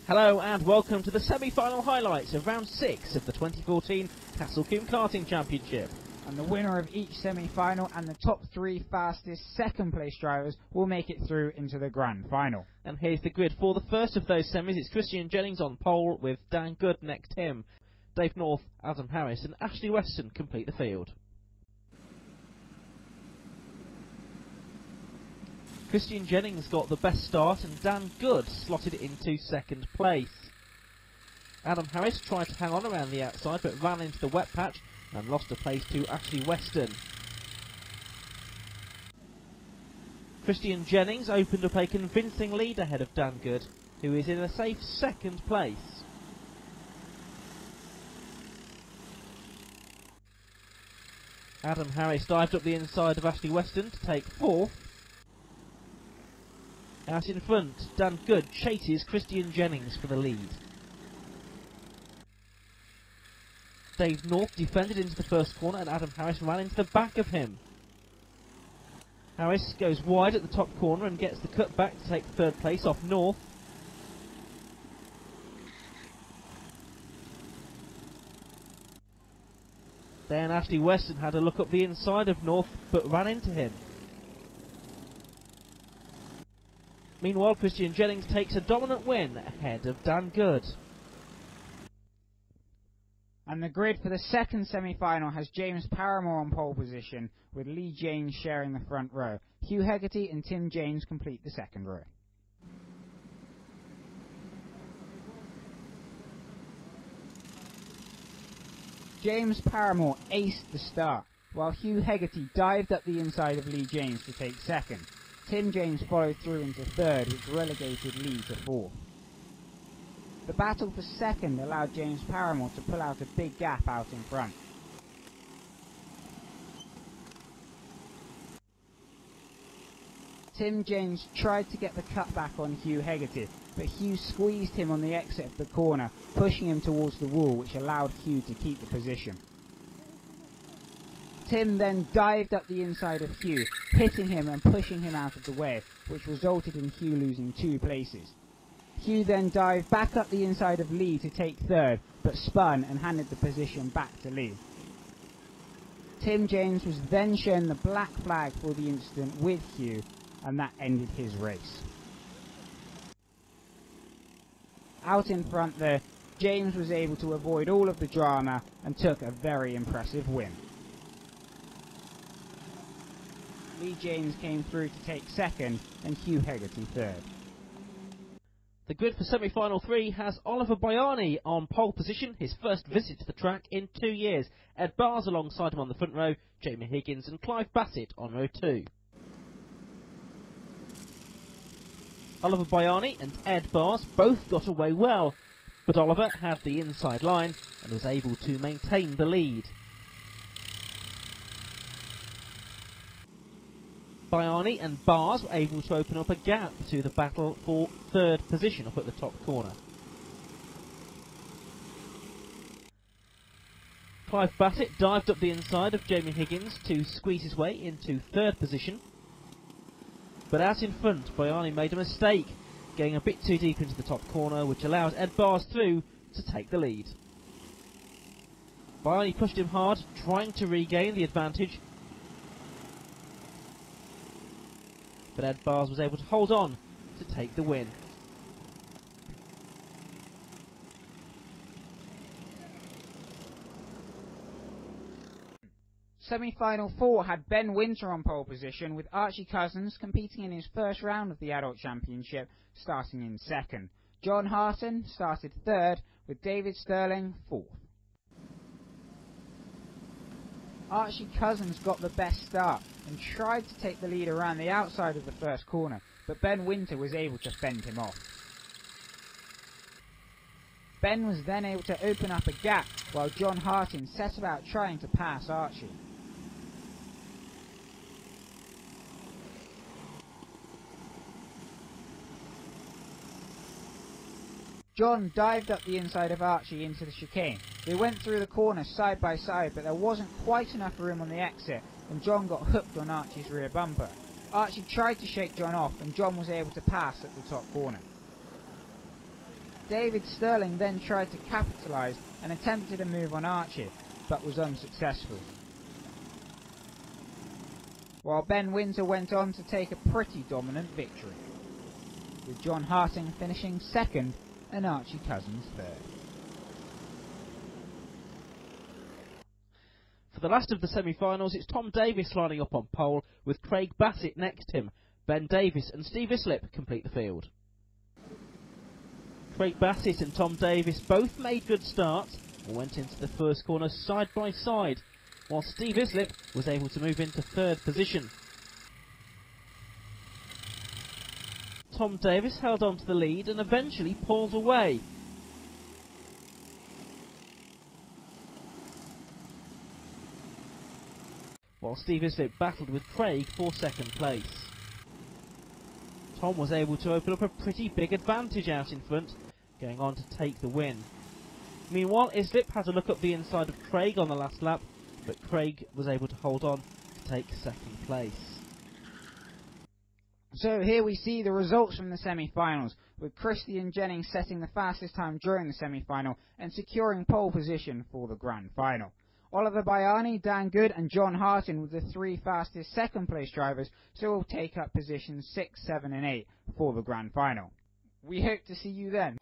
Hello and welcome to the semi-final highlights of round 6 of the 2014 Combe Karting Championship. And the winner of each semi-final and the top 3 fastest second place drivers will make it through into the grand final. And here's the grid for the first of those semis. It's Kristian Jennings on pole with Dan Good next to him. Dave North, Adam Harris and Ashley Weston complete the field. Kristian Jennings got the best start and Dan Good slotted into second place. Adam Harris tried to hang on around the outside but ran into the wet patch and lost a place to Ashley Weston. Kristian Jennings opened up a convincing lead ahead of Dan Good, who is in a safe second place. Adam Harris dived up the inside of Ashley Weston to take fourth. Out in front, Dan Good chases Kristian Jennings for the lead. Dave North defended into the first corner and Adam Harris ran into the back of him. Harris goes wide at the top corner and gets the cut back to take third place off North. Then Ashley Weston had a look up the inside of North but ran into him. Meanwhile, Kristian Jennings takes a dominant win ahead of Dan Good. And the grid for the second semi-final has James Paramore on pole position, with Leigh Janes sharing the front row. Hugh Hegarty and Tim Janes complete the second row. James Paramore aced the start, while Hugh Hegarty dived up the inside of Leigh Janes to take second. Tim Janes followed through into third, which relegated Leigh to fourth. The battle for second allowed James Paramore to pull out a big gap out in front. Tim Janes tried to get the cutback on Hugh Hegarty, but Hugh squeezed him on the exit of the corner, pushing him towards the wall, which allowed Hugh to keep the position. Tim then dived up the inside of Hugh, hitting him and pushing him out of the way, which resulted in Hugh losing 2 places. Hugh then dived back up the inside of Leigh to take third, but spun and handed the position back to Leigh. Tim Janes was then shown the black flag for the incident with Hugh, and that ended his race. Out in front there, James was able to avoid all of the drama and took a very impressive win. Leigh Janes came through to take second and Hugh Hegarty third. The grid for semi-final 3 has Oliver Baiani on pole position, his first visit to the track in 2 years. Ed Bars alongside him on the front row, Jamie Higgins and Clive Bassett on row 2. Oliver Baiani and Ed Bars both got away well, but Oliver had the inside line and was able to maintain the lead. Baiani and Bars were able to open up a gap to the battle for third position up at the top corner. Clive Bassett dived up the inside of Jamie Higgins to squeeze his way into third position. But out in front, Baiani made a mistake, going a bit too deep into the top corner, which allowed Ed Bars through to take the lead. Baiani pushed him hard, trying to regain the advantage, but Ed Bars was able to hold on to take the win. Semi-final 4 had Ben Winter on pole position, with Archie Cousins competing in his first round of the Adult Championship, starting in second. John Harton started third, with David Sterling fourth. Archie Cousins got the best start and tried to take the lead around the outside of the first corner, but Ben Winter was able to fend him off. Ben was then able to open up a gap while John Harton set about trying to pass Archie. John dived up the inside of Archie into the chicane. They went through the corner side by side, but there wasn't quite enough room on the exit, and John got hooked on Archie's rear bumper. Archie tried to shake John off, and John was able to pass at the top corner. David Sterling then tried to capitalise and attempted a move on Archie, but was unsuccessful. While Ben Winter went on to take a pretty dominant victory, with John Harting finishing second and Archie Cousins third. For the last of the semi-finals, it's Tom Davis lining up on pole, with Craig Bassett next to him. Ben Davis and Steve Islip complete the field. Craig Bassett and Tom Davis both made good starts and went into the first corner side by side, while Steve Islip was able to move into third position. Tom Davis held on to the lead and eventually pulled away. While Steve Islip battled with Craig for second place. Tom was able to open up a pretty big advantage out in front, going on to take the win. Meanwhile, Islip had to look up the inside of Craig on the last lap, but Craig was able to hold on to take second place. So here we see the results from the semi-finals, with Kristian Jennings setting the fastest time during the semi-final and securing pole position for the grand final. Oliver Baiani, Dan Good and John Hartin were the three fastest second place drivers, so will take up positions 6, 7 and 8 for the grand final. We hope to see you then.